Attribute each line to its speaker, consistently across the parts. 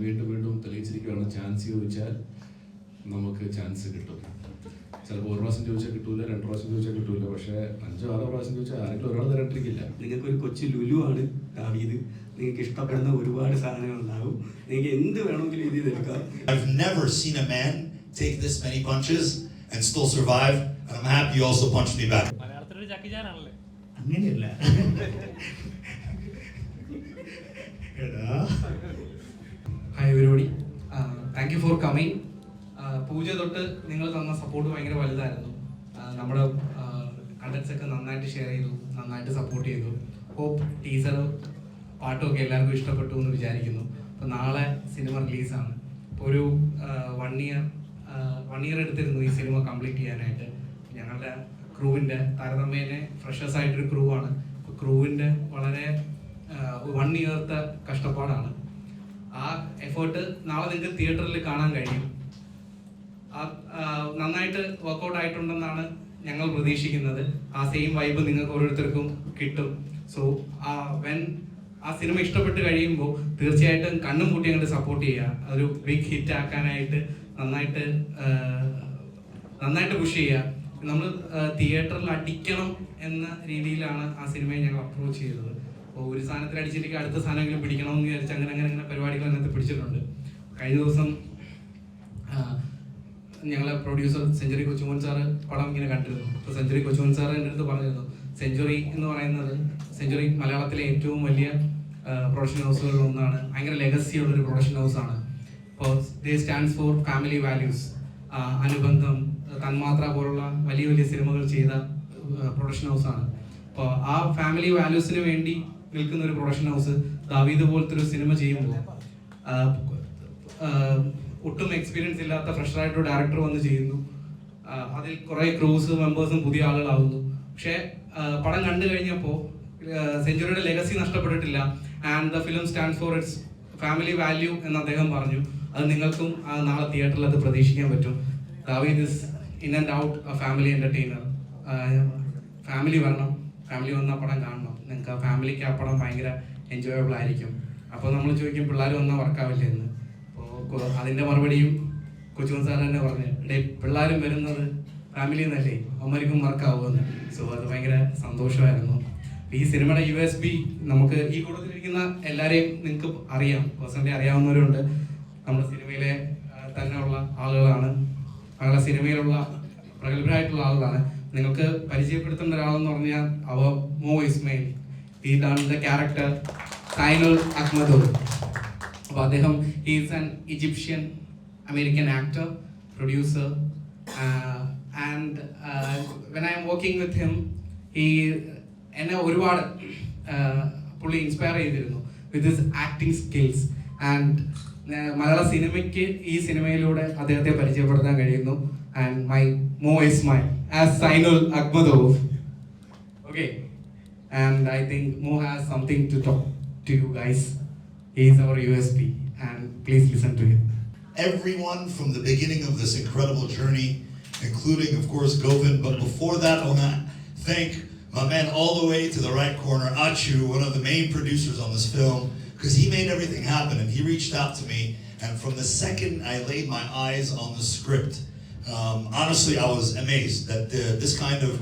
Speaker 1: വീണ്ടും വീണ്ടും തെളിയിച്ചിരിക്കുകയാണ്. ചാൻസ് ചോദിച്ചാൽ നമുക്ക് ചാൻസ് കിട്ടും. ചിലപ്പോൾ ഒരു പ്രാവശ്യം ചോദിച്ചാൽ കിട്ടൂല, 2 പ്രാവശ്യം ചോദിച്ചാൽ കിട്ടൂല, പക്ഷേ 5-6 പ്രാവശ്യം ചോദിച്ചാൽ ആരെങ്കിലും ഒരാൾ തരാണ്ടിരിക്കില്ല.
Speaker 2: നിങ്ങൾക്കൊരു കൊച്ചു ലുലു ആണ് ദാവീദ്. നിങ്ങൾക്ക് ഇഷ്ടപ്പെടുന്ന ഒരുപാട് സാധനങ്ങൾ ഉണ്ടാകും. നിങ്ങൾക്ക് എന്ത് വേണമെങ്കിലും ഇത് എടുക്കാം.
Speaker 3: I've never seen a man take this many punches and still survive, and I'm happy you also punched me back.
Speaker 4: മലയാളത്തിലൊരു ചക്കിച്ചാനാണല്ലേ?
Speaker 2: അങ്ങനെയല്ല.
Speaker 5: Hi everybody, thank you for coming. പൂജ തൊട്ട് നിങ്ങൾ തന്ന സപ്പോർട്ട് ഭയങ്കര വലുതായിരുന്നു. നമ്മുടെ കണ്ടൻസ് ഒക്കെ നന്നായിട്ട് ഷെയർ ചെയ്തു, നന്നായിട്ട് സപ്പോർട്ട് ചെയ്തു. ഹോപ്പ് ടീസർ പാട്ടുമൊക്കെ എല്ലാവർക്കും ഇഷ്ടപ്പെട്ടു എന്ന് വിചാരിക്കുന്നു. അപ്പോൾ നാളെ സിനിമ റിലീസാണ്. ഇപ്പോൾ ഒരു 1 ഇയർ എടുത്തിരുന്നു ഈ സിനിമ കംപ്ലീറ്റ് ചെയ്യാനായിട്ട്. ഞങ്ങളുടെ ക്രൂവിൻ്റെ താരതമ്യേന ഫ്രഷേഴ്സായിട്ടൊരു ക്രൂ ആണ്. അപ്പോൾ ക്രൂവിൻ്റെ വളരെ 1 ഇയറത്തെ കഷ്ടപ്പാടാണ്. ആ എഫേർട്ട് നാളെ നിങ്ങൾക്ക് തിയേറ്ററിൽ കാണാൻ കഴിയും. നന്നായിട്ട് വർക്കൗട്ട് ആയിട്ടുണ്ടെന്നാണ് ഞങ്ങൾ പ്രതീക്ഷിക്കുന്നത്. ആ സെയിം വൈബ് നിങ്ങൾക്ക് ഓരോരുത്തർക്കും കിട്ടും. സോ ആ സിനിമ ഇഷ്ടപ്പെട്ട് കഴിയുമ്പോൾ തീർച്ചയായിട്ടും കണ്ണും പൂട്ടി അങ്ങോട്ട് സപ്പോർട്ട് ചെയ്യുക. അതൊരു ബിഗ് ഹിറ്റ് ആക്കാനായിട്ട് നന്നായിട്ട് പുഷ് ചെയ്യുക. നമ്മൾ തിയേറ്ററിൽ അടിക്കണം എന്ന രീതിയിലാണ് ആ സിനിമയെ ഞങ്ങൾ അപ്രോച്ച് ചെയ്തത്. അപ്പോൾ ഒരു സാധനത്തിൽ അടിച്ചിട്ട് അടുത്ത സാധനമെങ്കിലും പിടിക്കണമെന്ന് വിചാരിച്ച് അങ്ങനെ പരിപാടികൾ അതിനകത്ത് പിടിച്ചിട്ടുണ്ട്. കഴിഞ്ഞ ദിവസം ഞങ്ങളെ പ്രൊഡ്യൂസർ സെഞ്ചുറി കൊച്ചുമോൻ സാറ് പടം ഇങ്ങനെ കണ്ടിരുന്നു. അപ്പോൾ സെഞ്ചുറി കൊച്ചുമോൻ സാറ് എൻ്റെ അടുത്ത് പറഞ്ഞിരുന്നു, സെഞ്ചുറി എന്ന് പറയുന്നത് സെഞ്ചുറി മലയാളത്തിലെ ഏറ്റവും വലിയ പ്രൊഡക്ഷൻ ഹൗസുകളിൽ ഒന്നാണ്. ഭയങ്കര ലെഗസി ഉള്ളൊരു പ്രൊഡക്ഷൻ ഹൗസാണ്. അപ്പോൾ ദേ സ്റ്റാൻഡ്സ് ഫോർ ഫാമിലി വാല്യൂസ്. അനുബന്ധം, തന്മാത്ര പോലുള്ള വലിയ വലിയ സിനിമകൾ ചെയ്ത പ്രൊഡക്ഷൻ ഹൗസാണ്. അപ്പോൾ ആ ഫാമിലി വാല്യൂസിന് വേണ്ടി നിൽക്കുന്ന ഒരു പ്രൊഡക്ഷൻ ഹൗസ് ദാവീദ് പോലത്തെ ഒരു സിനിമ ചെയ്യുമ്പോൾ ഒട്ടും എക്സ്പീരിയൻസ് ഇല്ലാത്ത ഫ്രഷറായിട്ടൊരു ഡയറക്ടർ വന്ന് ചെയ്യുന്നു. അതിൽ കുറേ ക്രൂസ് മെമ്പേഴ്സും പുതിയ ആളുകളാവുന്നു. പക്ഷേ പടം കണ്ടു കഴിഞ്ഞപ്പോൾ സെഞ്ചുറിയുടെ ലെഗസി നഷ്ടപ്പെട്ടിട്ടില്ല. And the film stands for its family value എന്ന് അദ്ദേഹം പറഞ്ഞു. അത് നിങ്ങൾക്കും നാളെ തിയേറ്ററിൽ അത് പ്രതീക്ഷിക്കാൻ പറ്റും. ദാവീദ് is in and out family entertainer. Family വരണം, ഫാമിലി വന്നാൽ പടം കാണണം. നിങ്ങൾക്ക് ആ ഫാമിലിക്ക് ആ പടം ഭയങ്കര എൻജോയബിൾ ആയിരിക്കും. അപ്പോൾ നമ്മൾ ചോദിക്കും പിള്ളേർ വന്നാൽ വർക്കാവില്ലേ എന്ന്. അപ്പോൾ അതിൻ്റെ മറുപടിയും കൊച്ചുമോൻ സാർ തന്നെ പറഞ്ഞു, പിള്ളേരും വരുന്നത് ഫാമിലി എന്നല്ലേ, അമ്മമാർക്കും വർക്കാവുമെന്ന്. സോ അത് ഭയങ്കര സന്തോഷമായിരുന്നു. ഈ സിനിമയുടെ USP നമുക്ക് ഈ കൂട്ടത്തിലിരിക്കുന്ന എല്ലാവരെയും നിങ്ങൾക്ക് അറിയാം, പേഴ്സണലി അറിയാവുന്നവരുണ്ട്. നമ്മുടെ സിനിമയിലെ തന്നെയുള്ള ആളുകളാണ്, ഞങ്ങളുടെ സിനിമയിലുള്ള പ്രഗത്ഭരായിട്ടുള്ള ആളുകളാണ്. നിങ്ങൾക്ക് പരിചയപ്പെടുത്തേണ്ട ഒരാളെന്ന് പറഞ്ഞാൽ മോ ഇസ്മയിൽ. ഈ ഡൺ ദ ക്യാരക്ടർ സൈനുൽ അഹ്മദോവ്. അപ്പോൾ അദ്ദേഹം is an Egyptian American actor, producer, and when I am working with him എന്നെ ഒരുപാട് പുള്ളി ഇൻസ്പയർ ചെയ്തിരുന്നു with his acting skills. And മലയാള സിനിമയ്ക്ക് ഈ സിനിമയിലൂടെ അദ്ദേഹത്തെ പരിചയപ്പെടുത്താൻ കഴിയുന്നു. And my Mo Ismail as Zainul Ahmadov. Okay, and I think Mo has something to talk to you guys. He is our USP, and please listen to him.
Speaker 3: Everyone from the beginning of this incredible journey, including of course Govind, but before that I want to thank my man all the way to the right corner, Achu, one of the main producers on this film, because he made everything happen and he reached out to me, and from the second I laid my eyes on the script, honestly I was amazed that this kind of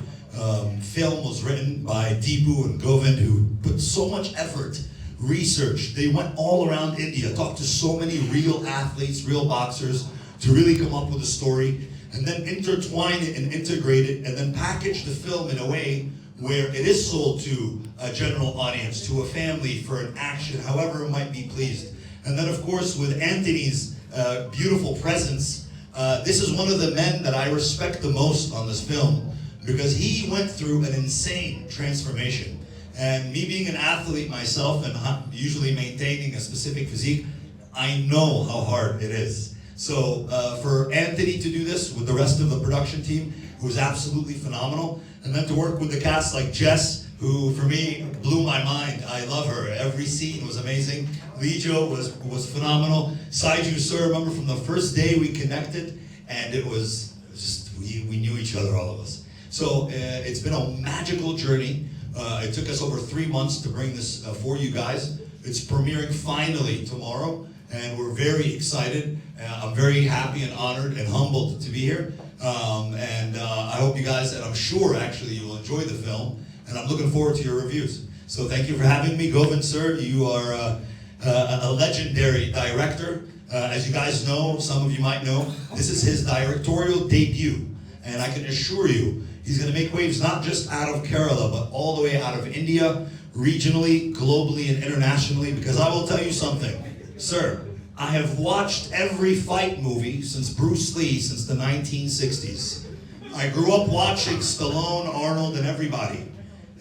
Speaker 3: film was written by Deepu and Govind, who put so much effort, research. They went all around India, talked to so many real athletes, real boxers, to really come up with a story, and then intertwine it and integrate it, and then package the film in a way where it is sold to a general audience, to a family for an action, however it might be pleased. And then of course with Anthony's beautiful presence, this is one of the men that I respect the most on this film, because he went through an insane transformation. And me being an athlete myself and usually maintaining a specific physique, I know how hard it is. So for Anthony to do this with the rest of the production team, who was absolutely phenomenal, and then to work with the cast like Jess, who for me blew my mind. I love her. Every scene was amazing. Lijo was phenomenal. Saiju sir, remember from the first day we connected, and it was just we knew each other, all of us. So it's been a magical journey. It took us over 3 months to bring this for you guys. It's premiering finally tomorrow, and we're very excited. I'm very happy and honored and humbled to be here. And I hope you guys, and I'm sure actually you will enjoy the film, and I'm looking forward to your reviews. So thank you for having me. Govind sir, you are a legendary director. As you guys know, some of you might know, this is his directorial debut. And I can assure you, he's going to make waves not just out of Kerala, but all the way out of India, regionally, globally, and internationally. Because I will tell you something, sir, I have watched every fight movie since Bruce Lee, since the 1960s. I grew up watching Stallone, Arnold, and everybody.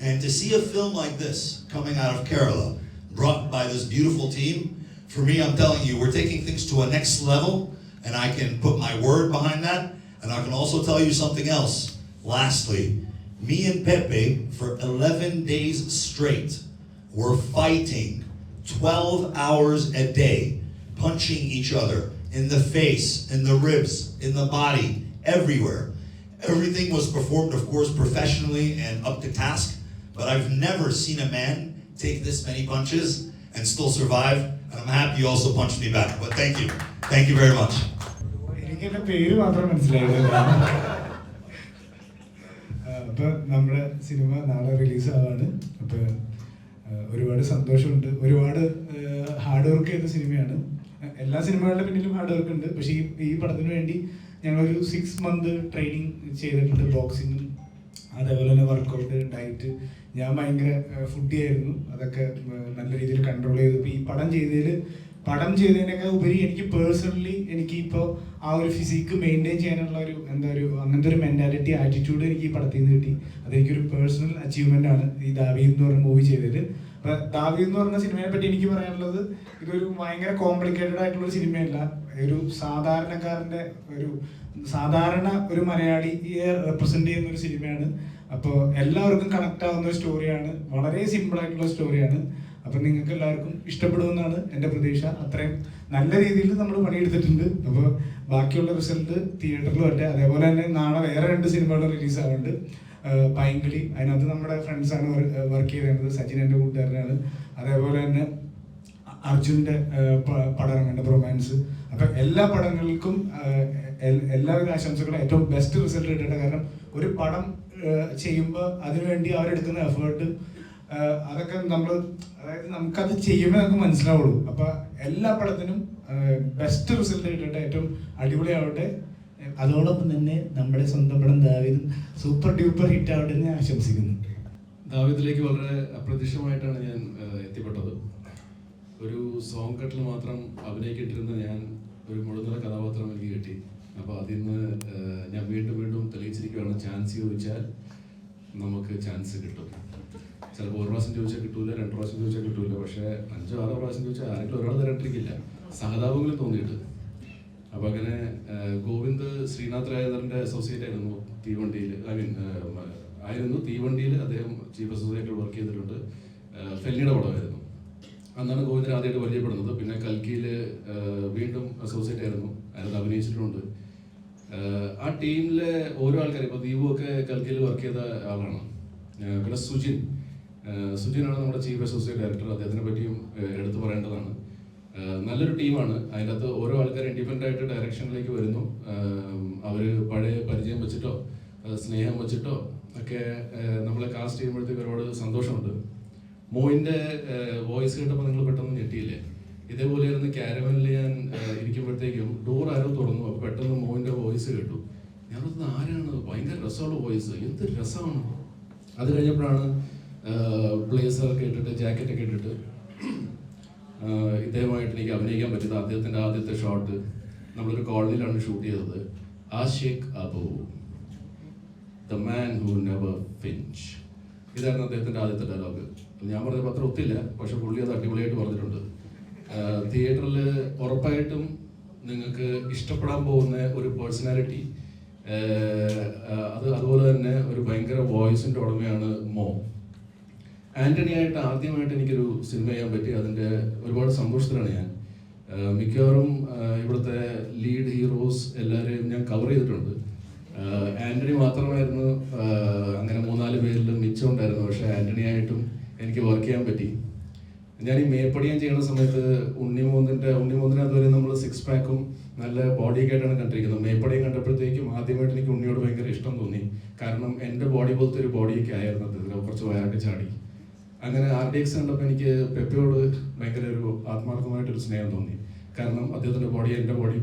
Speaker 3: And to see a film like this coming out of Kerala, brought by this beautiful team, for me, I'm telling you, we're taking things to a next level, and I can put my word behind that. And I can also tell you something else. Lastly, me and Pepe, for 11 days straight, were fighting 12 hours a day, punching each other in the face, in the ribs, in the body, everywhere. Everything was performed, of course, professionally and up to task, but I've never seen a man take this many punches and still survive, and I'm happy you also punched me back. But thank you. Thank you very much.
Speaker 4: എനിക്ക് എൻ്റെ പേര് മാത്രം മനസ്സിലായില്ല. അപ്പോൾ നമ്മുടെ cinema നാളെ release ആവാണ്. അപ്പോൾ ഒരുപാട് സന്തോഷമുണ്ട്. ഒരുപാട് ഹാർഡ് വർക്ക് ചെയ്ത സിനിമയാണ്. എല്ലാ സിനിമകളുടെ പിന്നിലും ഹാർഡ് വർക്ക് ഉണ്ട്. പക്ഷേ ഈ പടത്തിന് വേണ്ടി ഞങ്ങളൊരു 6 month ട്രെയിനിങ് ചെയ്തിട്ടുണ്ട്. ബോക്സിങ്ങും അതേപോലെ തന്നെ വർക്കൗട്ട്, ഡയറ്റ്. ഞാൻ ഭയങ്കര ഫുഡി ആയിരുന്നു. അതൊക്കെ നല്ല രീതിയിൽ കൺട്രോൾ ചെയ്തു. ഇപ്പോൾ ഈ പടം ചെയ്തതിനൊക്കെ ഉപരി എനിക്ക് പേഴ്സണലി എനിക്കിപ്പോൾ ആ ഒരു ഫിസിക്ക് മെയിൻറ്റെയിൻ ചെയ്യാനുള്ള ഒരു അങ്ങനത്തെ ഒരു മെൻറ്റാലിറ്റി, ആറ്റിറ്റ്യൂഡ് എനിക്ക് ഈ പടത്തിൽ നിന്ന് കിട്ടി. അതെനിക്കൊരു പേഴ്സണൽ അച്ചീവ്മെൻ്റ് ആണ് ഈ ദാവീദ് എന്ന് പറഞ്ഞ മൂവി ചെയ്തത്. അപ്പോൾ ദാവീദ് എന്ന് പറഞ്ഞ സിനിമയെ പറ്റി എനിക്ക് പറയാനുള്ളത്, ഇതൊരു ഭയങ്കര കോംപ്ലിക്കേറ്റഡ് ആയിട്ടുള്ളൊരു സിനിമയല്ല. ഒരു സാധാരണ ഒരു മലയാളിയെ റെപ്രസെൻ്റ് ചെയ്യുന്ന ഒരു സിനിമയാണ്. അപ്പോൾ എല്ലാവർക്കും കണക്ട് ആവുന്ന ഒരു സ്റ്റോറിയാണ്. വളരെ സിമ്പിൾ ആയിട്ടുള്ള സ്റ്റോറിയാണ്. അപ്പം നിങ്ങൾക്ക് എല്ലാവർക്കും ഇഷ്ടപ്പെടുമെന്നാണ് എൻ്റെ പ്രതീക്ഷ. അത്രയും നല്ല രീതിയിൽ നമ്മൾ പണിയെടുത്തിട്ടുണ്ട്. അപ്പോൾ ബാക്കിയുള്ള റിസൾട്ട് തിയേറ്ററിൽ വരട്ടെ. അതേപോലെ തന്നെ നാളെ വേറെ 2 സിനിമകൾ റിലീസ് ആവുന്നുണ്ട്. പൈങ്കിളി, അതിനകത്ത് നമ്മുടെ ഫ്രണ്ട്സാണ് വർക്ക് ചെയ്തത്. സച്ചിൻ എൻ്റെ കൂട്ടുകാരനാണ്. അതേപോലെ തന്നെ അർജുൻ്റെ പടം ഇറങ്ങുന്നുണ്ട്, റൊമാൻസ്. അപ്പം എല്ലാ പടങ്ങൾക്കും എല്ലാവിധ ആശംസകളും. ഏറ്റവും ബെസ്റ്റ് റിസൾട്ട് കിട്ടട്ടെ. കാരണം ഒരു പടം ചെയ്യുമ്പോൾ അതിനുവേണ്ടി അവരെടുക്കുന്ന എഫേർട്ട്, അതൊക്കെ അതായത് നമുക്കത് ചെയ്യുമ്പോൾ നമുക്ക് മനസ്സിലാവുള്ളൂ. അപ്പോൾ എല്ലാ പടത്തിനും ബെസ്റ്റ് റിസൾട്ട് കിട്ടട്ടെ, ഏറ്റവും അടിപൊളിയാവട്ടെ. അതോടൊപ്പം തന്നെ നമ്മുടെ സ്വന്തം പടം ദാവീദ് സൂപ്പർ ഡ്യൂപ്പർ ഹിറ്റ് ആവട്ടെ എന്ന് ഞാൻ ആശംസിക്കുന്നു.
Speaker 1: ദാവീദിലേക്ക് വളരെ അപ്രതീക്ഷിതമായിട്ടാണ് ഞാൻ എത്തിപ്പെട്ടത്. ഒരു സോങ് കട്ടിൽ മാത്രം അഭിനയിക്കിട്ടിരുന്ന ഞാൻ ഒരു മുഴുനീള കഥാപാത്രം എനിക്ക് കിട്ടി. അപ്പോൾ അതിൽ നിന്ന് ഞാൻ വീണ്ടും തെളിയിച്ചിരിക്കുകയാണ്, ചാൻസ് ചോദിച്ചാൽ നമുക്ക് ചാൻസ് കിട്ടും. ചിലപ്പോൾ 1 പ്രാവശ്യം ചോദിച്ചാൽ കിട്ടൂല, 2 പ്രാവശ്യം ചോദിച്ചാൽ കിട്ടൂല. പക്ഷേ 5-6 പ്രാവശ്യം ചോദിച്ചാൽ ആരെങ്കിലും ഒരാൾ തരണ്ടിരിക്കില്ല, സഹതാപങ്ങളും തോന്നിയിട്ട്. അപ്പോൾ അങ്ങനെ ഗോവിന്ദ് ശ്രീനാഥ് രാജേന്ദ്രൻ്റെ അസോസിയേറ്റ് ആയിരുന്നു തീവണ്ടിയിൽ. തീവണ്ടിയിൽ അദ്ദേഹം ചീഫ് അസോസിയേറ്റ് വർക്ക് ചെയ്തിട്ടുണ്ട്. ഫെല്ലിയുടെ പടമായിരുന്നു. അന്നാണ് ഗോവിന്ദനെ ആദ്യമായിട്ട് പരിചയപ്പെടുന്നത്. പിന്നെ കൽക്കിയിൽ വീണ്ടും അസോസിയേറ്റ് ആയിരുന്നു, അതിനകത്ത് അഭിനയിച്ചിട്ടുണ്ട്. ആ ടീമിലെ ഓരോ ആൾക്കാരും, ഇപ്പോൾ ദീപുവൊക്കെ കൽക്കിയിൽ വർക്ക് ചെയ്ത ആളാണ്. പിന്നെ സുജിനാണ് നമ്മുടെ ചീഫ് അസോസിയേറ്റ് ഡയറക്ടർ. അദ്ദേഹത്തിനെ പറ്റിയും എടുത്തു പറയേണ്ടതാണ്. നല്ലൊരു ടീമാണ്. അതിനകത്ത് ഓരോ ആൾക്കാർ ഇൻഡിപെൻഡൻ്റ് ആയിട്ട് ഡയറക്ഷനിലേക്ക് വരുന്നു. അവർ പഴയ പരിചയം വെച്ചിട്ടോ സ്നേഹം വെച്ചിട്ടോ ഒക്കെ നമ്മളെ കാസ്റ്റ് ചെയ്യുമ്പോഴത്തേക്ക് ഒരുപാട് സന്തോഷമുണ്ട്. മോയിൻ്റെ വോയിസ് കേട്ടപ്പോൾ നിങ്ങൾ പെട്ടെന്ന് ഞെട്ടിയില്ലേ? ഇതേപോലെയായിരുന്നു ക്യാരവനിൽ ഞാൻ ഇരിക്കുമ്പോഴത്തേക്കും ഡോർ ആരോ തുറന്നു. അപ്പോൾ പെട്ടെന്ന് മോയിൻ്റെ വോയിസ് കേട്ടു. ഞാനത് ആരാണ്? ഭയങ്കര രസമുള്ള വോയിസ്, എന്ത് രസമാണ്. അത് കഴിഞ്ഞപ്പോഴാണ് ബ്ലേസറൊക്കെ ഇട്ടിട്ട് ജാക്കറ്റൊക്കെ ഇട്ടിട്ട് ഇദ്ദേഹമായിട്ട് എനിക്ക് അഭിനയിക്കാൻ പറ്റിയത്. അദ്ദേഹത്തിൻ്റെ ആദ്യത്തെ ഷോട്ട് നമ്മളൊരു കോളനിയിലാണ് ഷൂട്ട് ചെയ്തത്. Aashiq Abu, the man who never finch, ഇതായിരുന്നു അദ്ദേഹത്തിൻ്റെ ആദ്യത്തെ ഡയലോഗ്. ഞാൻ പറഞ്ഞ അത്ര ഒത്തില്ല, പക്ഷെ പുള്ളി അത് അടിപൊളിയായിട്ട് പറഞ്ഞിട്ടുണ്ട്. തിയേറ്ററിൽ ഉറപ്പായിട്ടും നിങ്ങൾക്ക് ഇഷ്ടപ്പെടാൻ പോകുന്ന ഒരു പേഴ്സണാലിറ്റി, അതുപോലെ തന്നെ ഒരു ഭയങ്കര വോയിസിൻ്റെ ഉടമയാണ് മോ. ആൻ്റണി ആയിട്ട് ആദ്യമായിട്ട് എനിക്കൊരു സിനിമ ചെയ്യാൻ പറ്റി. അതിൻ്റെ ഒരുപാട് സന്തോഷത്തിലാണ് ഞാൻ. മിക്കവാറും ഇവിടുത്തെ ലീഡ് ഹീറോസ് എല്ലാവരെയും ഞാൻ കവർ ചെയ്തിട്ടുണ്ട്. ആൻ്റണി മാത്രമായിരുന്നു അങ്ങനെ 3-4 പേരിലും മിച്ചമുണ്ടായിരുന്നു. പക്ഷേ ആൻ്റണി ആയിട്ടും എനിക്ക് വർക്ക് ചെയ്യാൻ പറ്റി. ഞാൻ ഈ മേപ്പടിയാൻ ചെയ്യുന്ന സമയത്ത് ഉണ്ണിമൂന്നിനെ അതുവരെ നമ്മൾ 6 പാക്കും നല്ല ബോഡിയൊക്കെ ആയിട്ടാണ് കണ്ടിരിക്കുന്നത്. മേപ്പടിയും കണ്ടപ്പോഴത്തേക്കും ആദ്യമായിട്ട് എനിക്ക് ഉണ്ണിയോട് ഭയങ്കര ഇഷ്ടം തോന്നി. കാരണം എൻ്റെ ബോഡി പോലത്തെ ഒരു ബോഡിയൊക്കെ ആയിരുന്നു അദ്ദേഹത്തിന്, കുറച്ച് വയറൊക്കെ ചാടി. അങ്ങനെ RDX കണ്ടപ്പോൾ എനിക്ക് പെപ്പയോട് ഭയങ്കര ഒരു ആത്മാർത്ഥമായിട്ടൊരു സ്നേഹം തോന്നി. കാരണം അദ്ദേഹത്തിൻ്റെ ബോഡി എൻ്റെ ബോഡി